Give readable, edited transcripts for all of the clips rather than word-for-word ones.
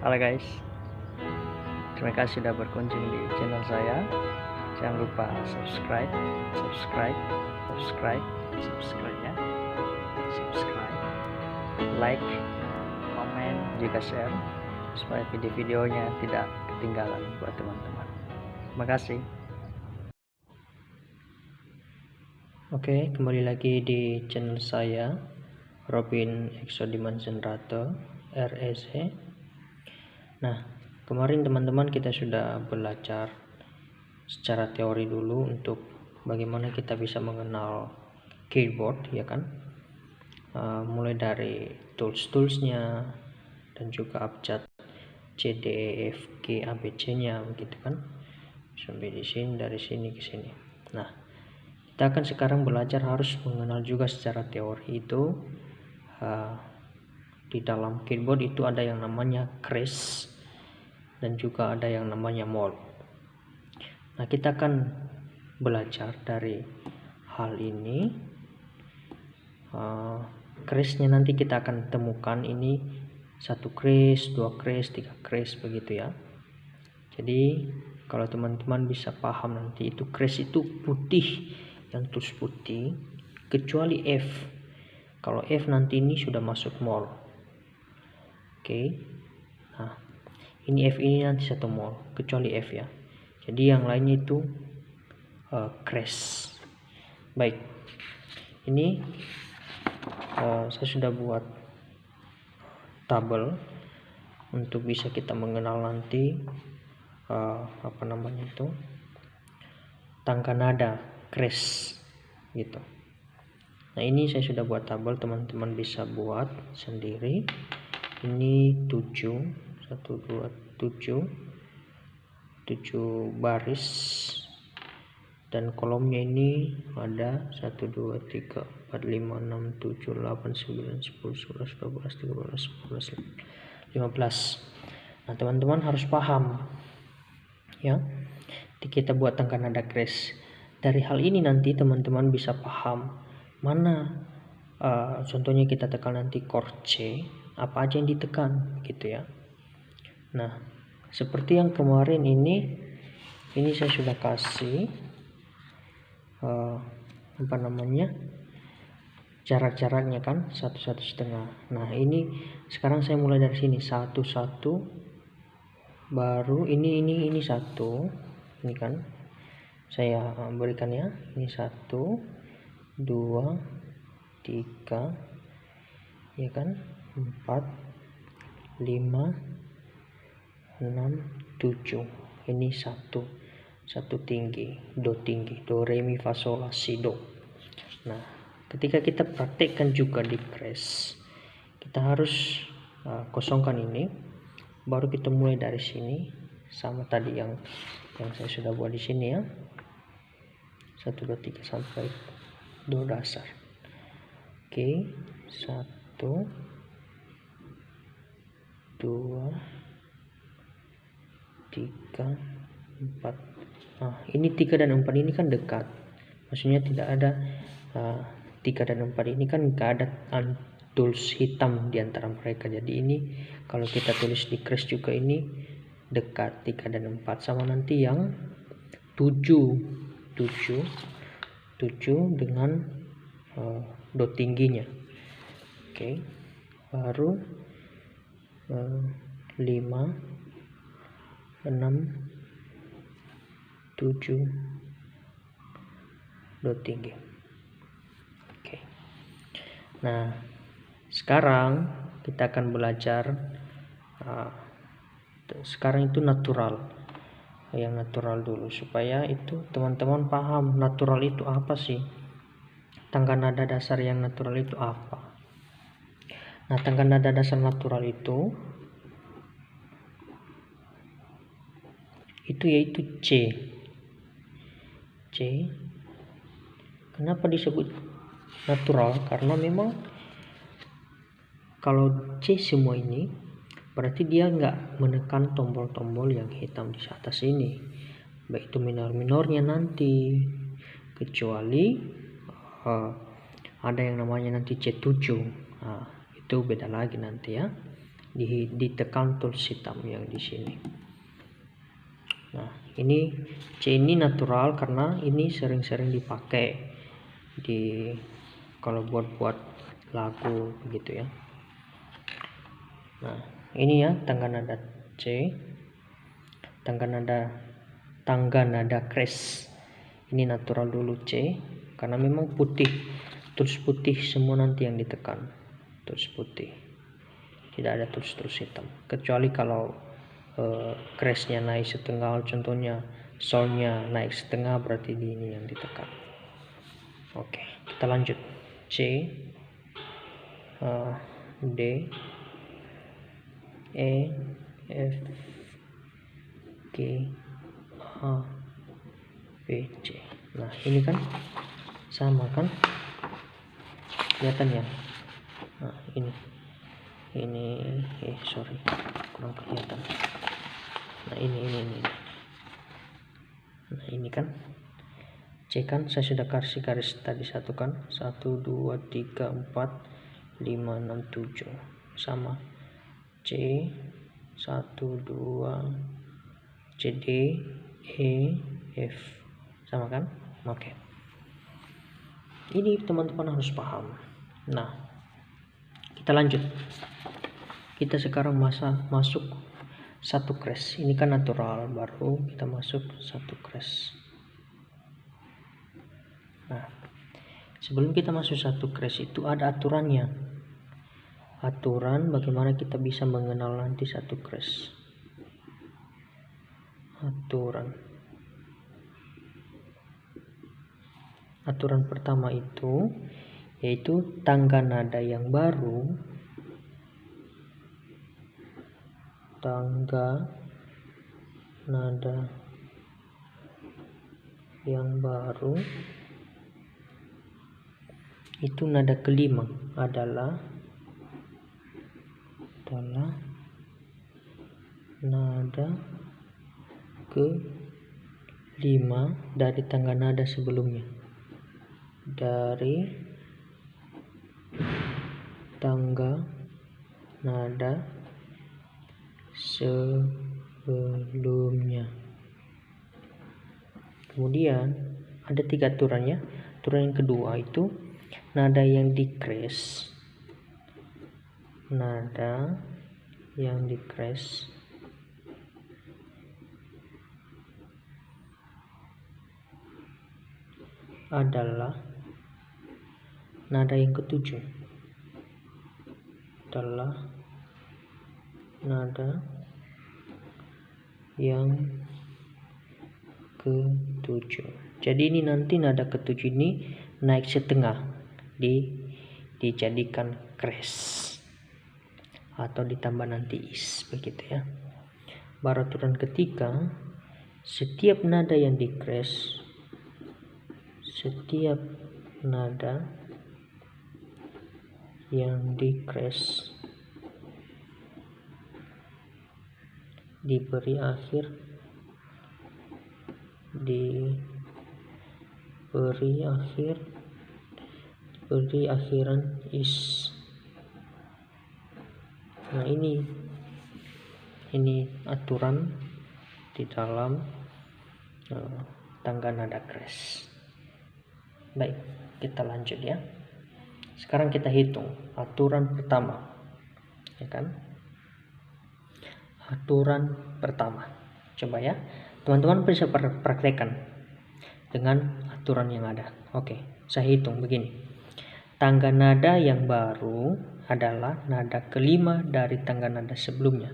Halo guys, terima kasih sudah berkunjung di channel saya. Jangan lupa subscribe ya, like, komen, juga share supaya video-videonya tidak ketinggalan buat teman-teman. Terima kasih. Oke, kembali lagi di channel saya, Robin Exodiman Zenrato, REC. Nah, kemarin teman-teman kita sudah belajar secara teori dulu untuk bagaimana kita bisa mengenal keyboard, ya kan? Mulai dari tools-toolsnya dan juga abjad C, D, E, F, G, A, B, C nya begitu kan, sampai di sini, dari sini ke sini. Nah, kita akan sekarang belajar harus mengenal juga secara teori itu di dalam keyboard itu ada yang namanya kres dan juga ada yang namanya mode. Nah, kita akan belajar dari hal ini. Kresnya nanti kita akan temukan ini 1 kres, 2 kres, 3 kres begitu ya. Jadi kalau teman-teman bisa paham nanti itu kres itu putih, yang tulis putih, kecuali F. Kalau F nanti ini sudah masuk mol. Oke. Nah, ini F ini nanti 1 mol, kecuali F ya. Jadi yang lainnya itu kres. Baik. Ini saya sudah buat tabel untuk bisa kita mengenal nanti tangga nada kres gitu. Nah, ini saya sudah buat tabel, teman-teman bisa buat sendiri. Ini 7 baris dan kolomnya ini ada 1 2 3 4 5 6 7 8 9 10 11 12 13 14 15. Nah, teman-teman harus paham ya, kita buat tangga nada kres. Dari hal ini nanti teman-teman bisa paham mana contohnya kita tekan nanti chord C, apa aja yang ditekan gitu ya. Nah, seperti yang kemarin ini saya sudah kasih jarak-jaraknya kan 1,5. Nah, ini sekarang saya mulai dari sini 1 1, baru ini 1, ini kan saya berikan ya, ini 1 2 3 ya kan, 4 5 6 7. Ini 1 tinggi, do tinggi, do re mi fa sol la si do. Nah, ketika kita praktekkan juga di kres, kita harus kosongkan ini, baru kita mulai dari sini sama tadi yang saya sudah buat di sini ya, 1 2 3 sampai do dasar. Oke, 1 2 3 4. Nah, ini 3 dan 4 ini kan dekat, maksudnya tidak ada 3 dan 4 ini kan gak ada tools hitam di antara mereka. Jadi ini kalau kita tulis di kres juga ini dekat 3 dan 4, sama nanti yang 7 dengan do tingginya. Oke, baru 5 6 7 do tinggi. Oke. Nah, sekarang kita akan belajar sekarang itu natural. Yang natural dulu supaya itu teman-teman paham natural itu apa sih. Tangga nada dasar yang natural itu apa? Nah, tangga nada dasar natural itu yaitu C. Kenapa disebut natural? Karena memang kalau C semua ini berarti dia nggak menekan tombol-tombol yang hitam di atas ini, baik itu minor-minornya nanti, kecuali ada yang namanya nanti C7. Nah, itu beda lagi nanti ya. ditekan tulis hitam yang di sini. Nah, ini C ini natural karena ini sering-sering dipakai kalau buat lagu begitu ya. Nah, ini ya tangga nada C, tangga nada crash. Ini natural dulu C karena memang putih, tulis putih semua nanti yang ditekan, tulis putih, tidak ada tulis hitam, kecuali kalau crashnya naik setengah, contohnya solnya naik setengah, berarti ini yang ditekan. Oke, kita lanjut. C, D, E, F, G, H, B, C. Nah, ini kan sama kan, kelihatan ya. Nah, ini sorry, kurang kelihatan. Nah, ini. Nah, ini kan C kan saya sudah kasih garis tadi satu kan, 1 2 3 4 5 6 7 sama. C 1 2 C D E F sama kan. Oke, ini teman-teman harus paham. Nah, kita lanjut. Kita sekarang masuk satu crash. Ini kan natural, baru kita masuk satu crash. Nah, sebelum kita masuk satu crash itu ada aturannya. Aturan bagaimana kita bisa mengenal nanti satu crash. Aturan pertama itu yaitu tangga nada yang baru itu nada kelima adalah nada kelima dari tangga nada sebelumnya. Dari tangga nada sebelumnya. Kemudian ada 3 aturan ya. Aturan yang kedua itu nada yang di crash adalah nada yang ketujuh. Jadi ini nanti nada ketujuh ini naik setengah, dijadikan crash atau ditambah nanti is begitu ya. Baru aturan ketiga, setiap nada yang di crash diberi akhiran is. Nah, ini aturan di dalam tangga nada crash. Baik, kita lanjut ya. Sekarang kita hitung aturan pertama, ya kan? Aturan pertama, coba ya teman-teman bisa praktekkan dengan aturan yang ada. Oke, saya hitung begini. Tangga nada yang baru adalah nada kelima dari tangga nada sebelumnya.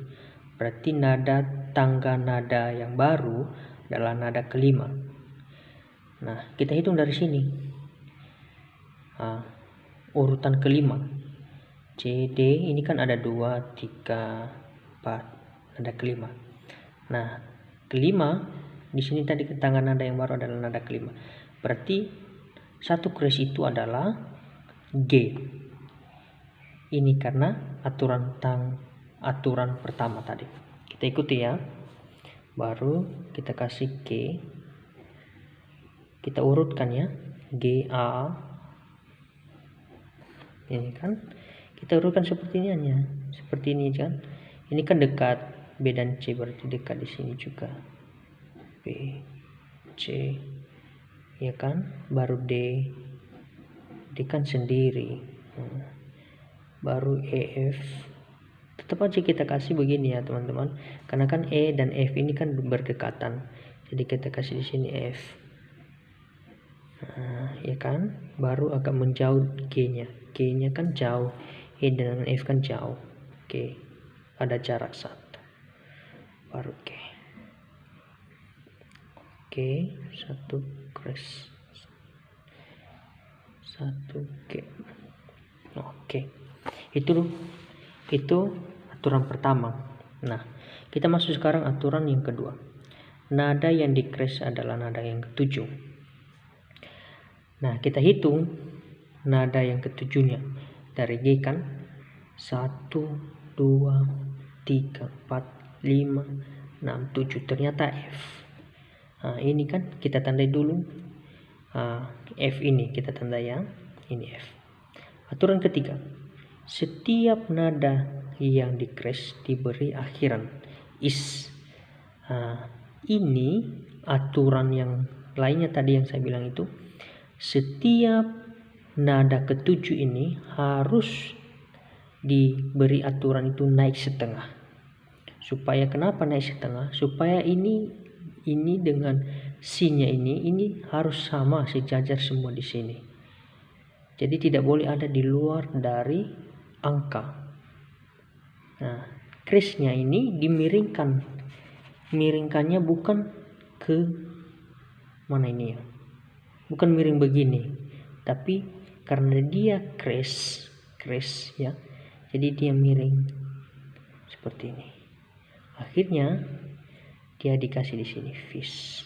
Berarti tangga nada yang baru adalah nada kelima. Nah, kita hitung dari sini. Urutan kelima C, D, ini kan ada 2, 3, 4, nada kelima. Nah, kelima di sini tadi tangga nada yang baru adalah nada kelima. Berarti satu crash itu adalah G. Ini karena aturan pertama tadi. Kita ikuti ya. Baru kita kasih G. Kita urutkan ya. G, A. Ini kan kita urutkan seperti ini kan. Ini kan dekat, B dan C berarti dekat di sini juga. B, C, ya kan? Baru D, D kan sendiri. Baru E, F. Tetap aja kita kasih begini ya teman-teman, karena kan E dan F ini kan berdekatan, jadi kita kasih di sini F. Ya kan? Baru agak menjauh G-nya. G-nya kan jauh, E dan F kan jauh. Oke, ada jarak 1. Baru G. Oke, 1 kres. 1 G. Oke. Itu aturan pertama. Nah, kita masuk sekarang aturan yang kedua. Nada yang di kres adalah nada yang ketujuh. Nah, kita hitung nada yang ketujuhnya dari G kan 1, 2, 3, 4, 5, 6, 7. Ternyata F. Nah, ini kan kita tandai dulu. F ini kita tandai ya. Ini F. Aturan ketiga. Setiap nada yang dikres diberi akhiran is. Ini aturan yang lainnya tadi yang saya bilang itu. Setiap nada ketujuh ini harus diberi aturan itu naik setengah. Supaya kenapa naik setengah? Supaya ini dengan C-nya ini harus sama sejajar semua di sini. Jadi tidak boleh ada di luar dari angka. Nah, kresnya ini dimiringkan. Miringkannya bukan ke mana ini ya? Bukan miring begini, tapi karena dia kres ya. Jadi dia miring seperti ini. Akhirnya dia dikasih di sini fish.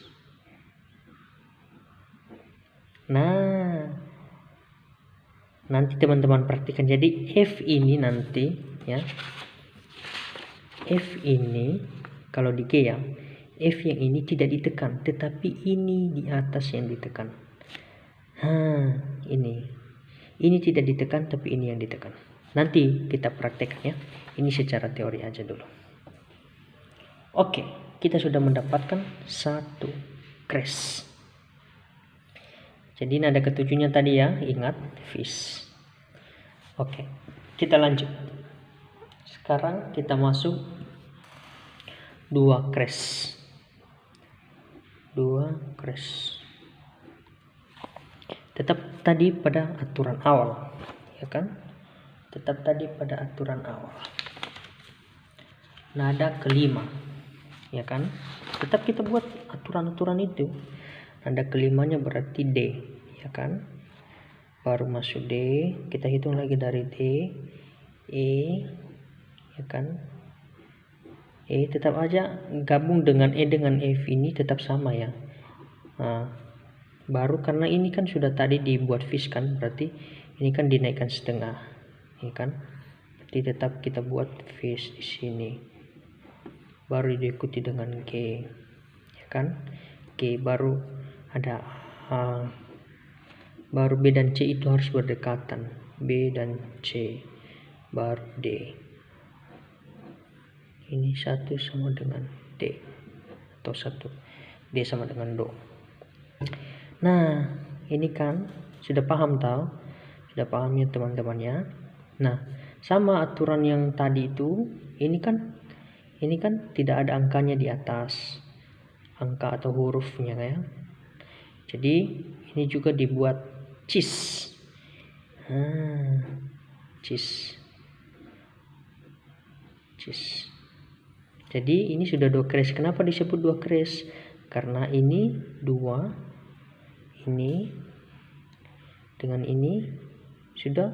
Nah, nanti teman-teman praktikan. Jadi F ini nanti ya. F ini kalau di G ya, F yang ini tidak ditekan, tetapi ini di atas yang ditekan. Ini tidak ditekan, tapi ini yang ditekan. Nanti kita praktekkan ya. Ini secara teori aja dulu. Oke, kita sudah mendapatkan 1 kres. Jadi nada ketujuhnya tadi ya, ingat fish. Oke, kita lanjut. Sekarang kita masuk 2 kres. 2 kres. Tetap tadi pada aturan awal, ya kan? Tetap tadi pada aturan awal. Nada kelima, ya kan? Tetap kita buat aturan-aturan itu. Nada kelimanya berarti D, ya kan? Baru masuk D, kita hitung lagi dari D, E, ya kan? E tetap aja gabung dengan E dengan F ini tetap sama ya. Baru karena ini kan sudah tadi dibuat fish kan, berarti ini kan dinaikkan setengah, ya kan? Berarti tetap kita buat fish di sini. Baru diikuti dengan G, ya kan? G baru ada A. Baru B dan C itu harus berdekatan. B dan C, baru D. Ini 1 sama dengan D, atau 1 D sama dengan Do. Nah, ini kan sudah paham tahu? Sudah paham ya teman-teman ya? Nah, sama aturan yang tadi itu, ini kan tidak ada angkanya di atas. Angka atau hurufnya ya. Jadi, ini juga dibuat cis. Cis. Jadi, ini sudah 2 kres. Kenapa disebut 2 kres? Karena ini 2, ini dengan ini sudah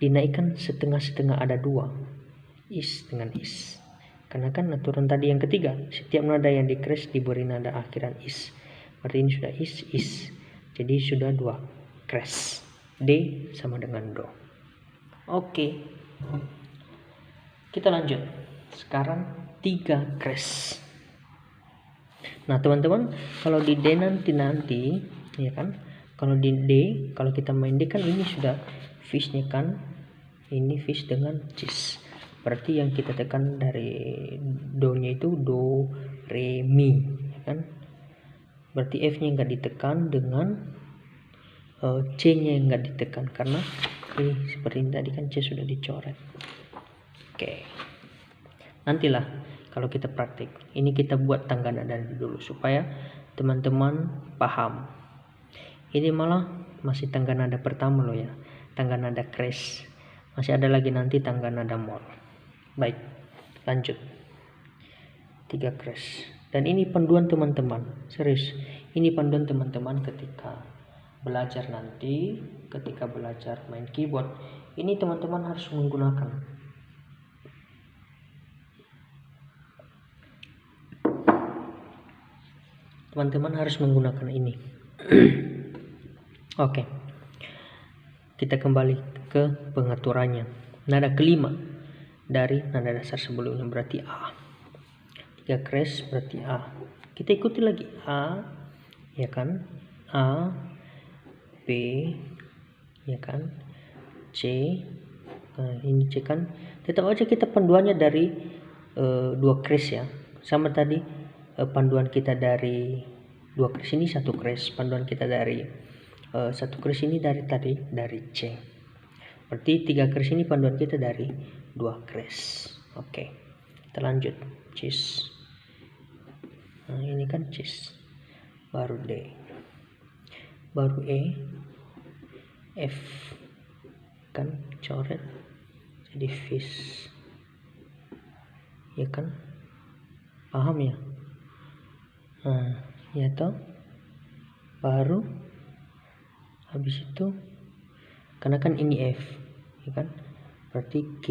dinaikkan setengah-setengah, ada 2 is dengan is. Karena kan aturan tadi yang ketiga, setiap nada yang dikres diberi nada akhiran is. Berarti ini sudah is. Jadi sudah 2 kres. D sama dengan Do. Oke. Kita lanjut. Sekarang 3 kres. Nah teman-teman, kalau di D nanti ya kan, kalau di D, kalau kita main D kan ini sudah fish-nya kan, ini fish dengan cis. Berarti yang kita tekan dari do nya itu do, re, mi, kan? Berarti F nya nggak ditekan dengan C nya yang nggak ditekan, karena ini seperti ini tadi kan C sudah dicoret. Oke, nantilah kalau kita praktik ini kita buat tangga nada dulu supaya teman-teman paham. Ini malah masih tangga nada pertama loh ya, tangga nada crash. Masih ada lagi nanti tangga nada mol. Baik, lanjut. 3 crash. Dan ini panduan teman-teman, serius. Ini panduan teman-teman ketika belajar nanti, ketika belajar main keyboard. Ini teman-teman harus menggunakan. Teman-teman harus menggunakan ini. Oke. Kita kembali ke pengaturannya. Nada kelima dari nada dasar sebelumnya berarti A. 3 crash berarti A. Kita ikuti lagi A, ya kan? A, B, ya kan? C. Nah, ini C kan. Tetap aja kita panduannya dari 2 crash ya. Sama tadi panduan kita dari 2 crash ini 1 crash. Panduan kita dari 1 crash ini dari C. Berarti 3 crash ini panduan kita dari 2 crash. Oke, kita lanjut. Cis. Nah, ini kan cis. Baru D. Baru E. F. Kan coret. Jadi fish. Ya kan? Paham ya? Nah, ya toh. Baru habis itu karena kan ini F, ya kan? Berarti G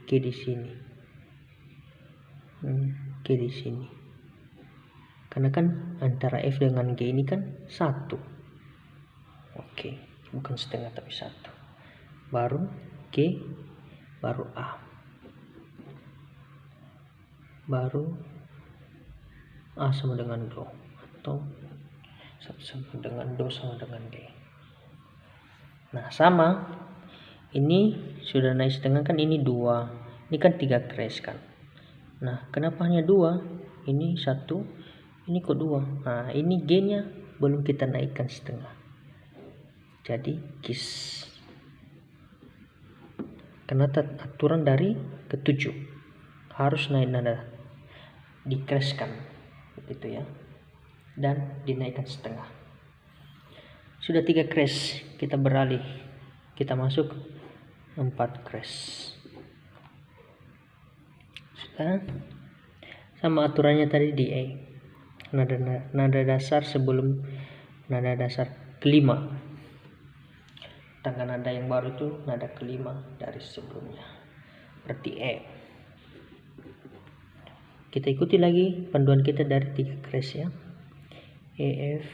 di sini. G di sini. Karena kan antara F dengan G ini kan 1. Oke, bukan setengah tapi 1. Baru G, baru A. Baru A sama dengan do, atau sama dengan do sama dengan D. Nah, sama ini sudah naik setengah kan, ini 2, ini kan 3 crash kan. Nah, kenapa hanya 2? Ini 1, ini kok 2. Nah, ini G nya belum kita naikkan setengah, jadi kiss. Karena aturan dari ke-7 harus naik nada, di-crashkan gitu ya, dan dinaikkan setengah. Sudah 3 crash, kita beralih, kita masuk 4 crash. Sudah sama aturannya tadi di E, nada dasar sebelum nada dasar kelima. Tangga nada yang baru itu nada kelima dari sebelumnya, berarti E. Kita ikuti lagi panduan kita dari 3 crash ya. E, F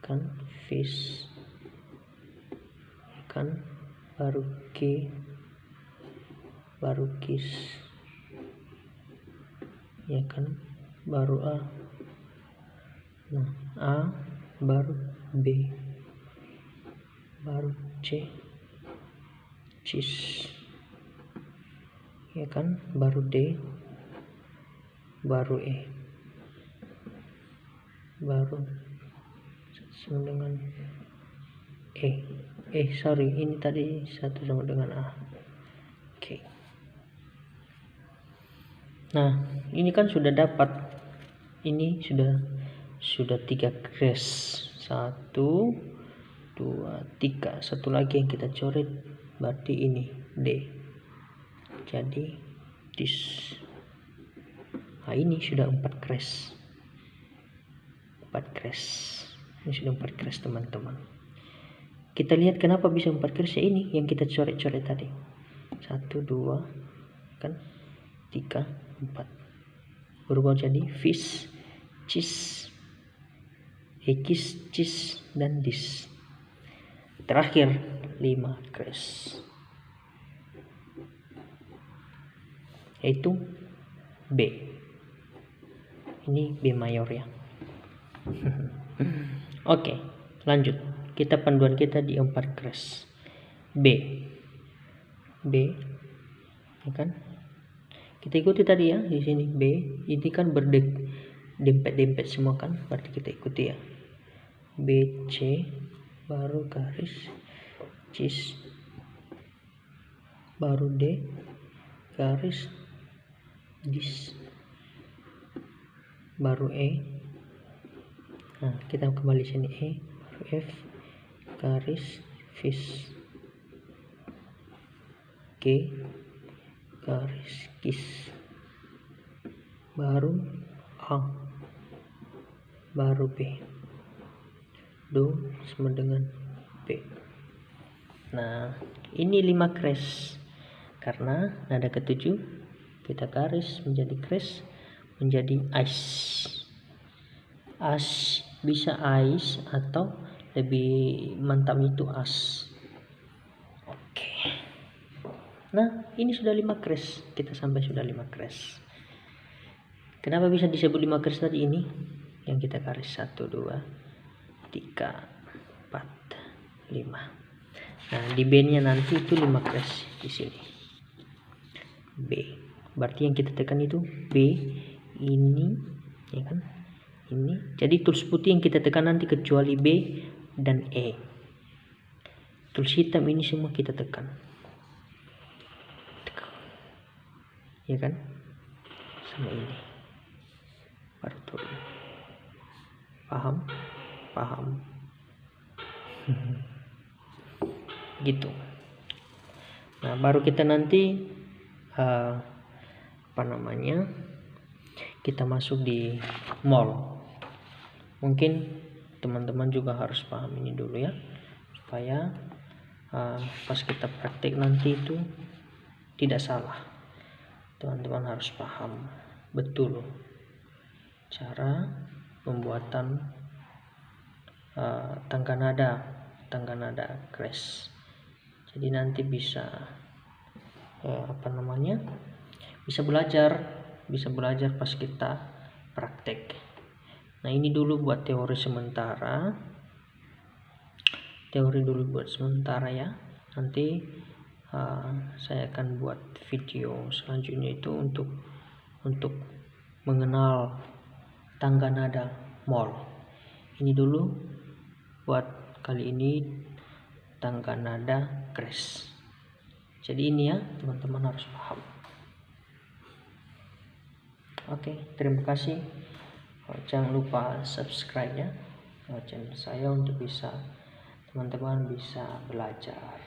kan, fish kan, baru G, baru kiss, ya kan, baru A. Nah, A, baru B, baru C, cis, ya kan, baru D, baru E, baru sama dengan sorry, ini tadi 1 sama dengan A. Oke. Nah, ini kan sudah dapat, ini sudah 3 crash, 1, 2, 3, satu lagi yang kita coret, berarti ini D, jadi this. Nah, ini sudah 4 crash, ini sudah 4 crash teman-teman. Kita lihat kenapa bisa 4 crash ya, ini yang kita coret-coret tadi, 1, 2 kan, 3, 4 berubah jadi fish, cis, ekis, cis, dan dis. Terakhir 5 crash, yaitu B. Ini B mayor ya. Oke, lanjut. Kita panduan kita di 4 crash. B, ya kan? Kita ikuti tadi ya, di sini B ini kan dempet semua kan, berarti kita ikuti ya. BC baru garis cis baru D garis dis baru E. Nah, kita kembali sini E baru F garis vis G garis kis baru A baru B do sama dengan B. Nah, ini 5 crash karena nada ketujuh kita garis menjadi crash menjadi ice. Bisa ice atau lebih mantap itu as. Oke. Nah, ini sudah 5 crash. Kita sampai sudah 5 crash. Kenapa bisa disebut 5 crash tadi ini? Yang kita garis 1 2 3 4 5. Nah, di B-nya nanti itu 5 crash di sini. B. Berarti yang kita tekan itu B ini, ya kan? Ini. Jadi tools putih yang kita tekan nanti kecuali B dan E. Tools hitam ini semua kita tekan. Ya kan? Sama ini. Baru turun. Paham? Gitu. Nah, baru kita nanti kita masuk di mall. Mungkin teman-teman juga harus paham ini dulu ya, supaya pas kita praktik nanti itu tidak salah. Teman-teman harus paham betul cara pembuatan tangga nada crash. Jadi nanti bisa bisa belajar pas kita praktek. Nah, ini dulu buat teori dulu buat sementara ya. Nanti saya akan buat video selanjutnya itu untuk mengenal tangga nada mol. Ini dulu buat kali ini tangga nada crash. Jadi ini ya, teman-teman harus paham. Oke, terima kasih. Jangan lupa subscribe ya channel saya untuk teman-teman bisa belajar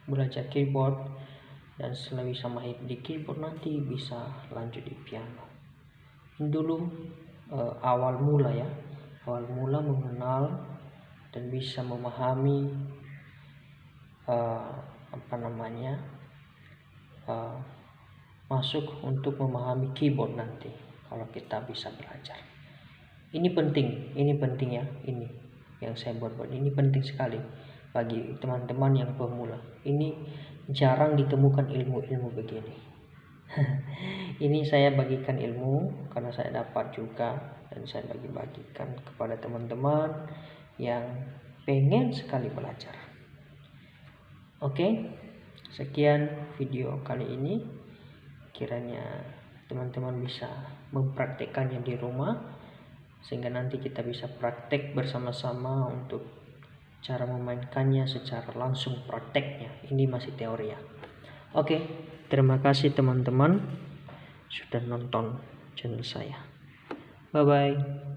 belajar keyboard, dan setelah bisa mahir di keyboard nanti bisa lanjut di piano. Ini dulu awal mula mengenal dan bisa memahami masuk untuk memahami keyboard nanti kalau kita bisa belajar. Ini penting ya, ini yang saya buat ini penting sekali bagi teman-teman yang pemula. Ini jarang ditemukan ilmu-ilmu begini. Ini saya bagikan ilmu karena saya dapat juga, dan saya bagi-bagikan kepada teman-teman yang pengen sekali belajar. Oke, sekian video kali ini. Kiranya teman-teman bisa mempraktekkannya di rumah, sehingga nanti kita bisa praktek bersama-sama untuk cara memainkannya secara langsung prakteknya. Ini masih teori ya. Oke, terima kasih teman-teman sudah nonton channel saya. Bye bye.